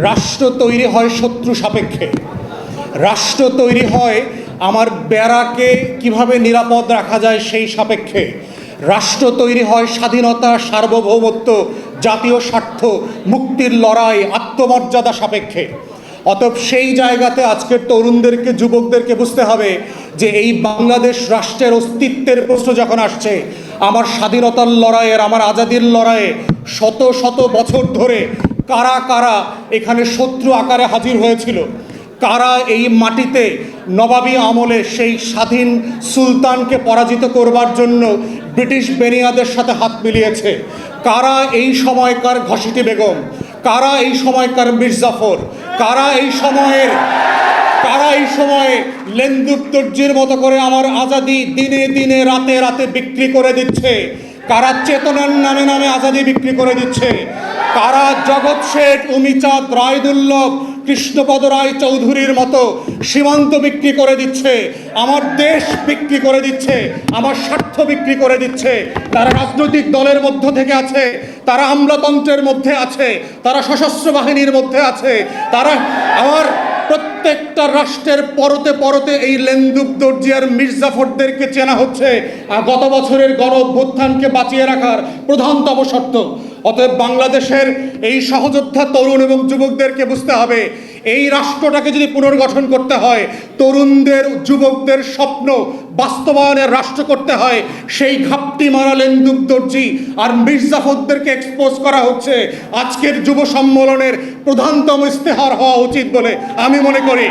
রাষ্ট্র তৈরি হয় শত্রু সাপেক্ষে, রাষ্ট্র তৈরি হয় আমার বেড়াকে কিভাবে নিরাপদ রাখা যায় সেই সাপেক্ষে, রাষ্ট্র তৈরি হয় স্বাধীনতা, সার্বভৌমত্ব, জাতীয় স্বার্থ, মুক্তির লড়াই, আত্মমর্যাদা সাপেক্ষে। অতএব সেই জায়গাতে আজকের তরুণদেরকে, যুবকদেরকে বুঝতে হবে যে এই বাংলাদেশ রাষ্ট্রের অস্তিত্বের প্রশ্ন যখন আসছে, আমার স্বাধীনতার লড়াইয়ের, আমার আজাদির লড়াইয়ে শত শত বছর ধরে কারা কারা এখানে শত্রু আকারে হাজির হয়েছিল, কারা এই মাটিতে নবাবী আমলে সেই স্বাধীন সুলতানকে পরাজিত করবার জন্য ব্রিটিশ বেনিয়াদের সাথে হাত মিলিয়েছে, কারা এই সময়কার ঘসিটি বেগম, কারা এই সময়কার মির্জাফর, কারা এই সময়ে লেন্দুর দর্জির মতো করে আমার আজাদি দিনে দিনে রাতে রাতে বিক্রি করে দিচ্ছে, কারা চেতনার নামে নামে আজাদি বিক্রি করে দিচ্ছে, কারা জগৎ শেঠ, উমিচাঁদ, রায়দুল্লভ, কৃষ্ণপদ রায় চৌধুরীর মতো সীমান্ত বিক্রি করে দিচ্ছে, আমার দেশ বিক্রি করে দিচ্ছে, আমার স্বার্থ বিক্রি করে দিচ্ছে। তারা রাজনৈতিক দলের মধ্য থেকে আছে, তারা আমলাতন্ত্রের মধ্যে আছে, তারা সশস্ত্র বাহিনীর মধ্যে আছে, তারা আমার প্রত্যেকটা রাষ্ট্রের পরতে পরতে এই লেন্দুব দর্জি আর মির্জাফরদেরকে চেনা হচ্ছে গত বছরের গণ অভ্যুত্থানকে বাঁচিয়ে রাখার প্রধানতম শর্ত। অতএব বাংলাদেশের এই সহযোদ্ধা তরুণ এবং যুবকদেরকে বুঝতে হবে, এই রাষ্ট্রটাকে যদি পুনর্গঠন করতে হয়, তরুণদের, যুবকদের স্বপ্ন বাস্তবায়নের রাষ্ট্র করতে হয়, সেই ঘাপটি মারা লেন্দুব দর্জি আর মির্জাফরদেরকে এক্সপোজ করা হচ্ছে আজকের যুব সম্মেলনের প্রধানতম ইস্তেহার হওয়া উচিত বলে আমি মনে করি।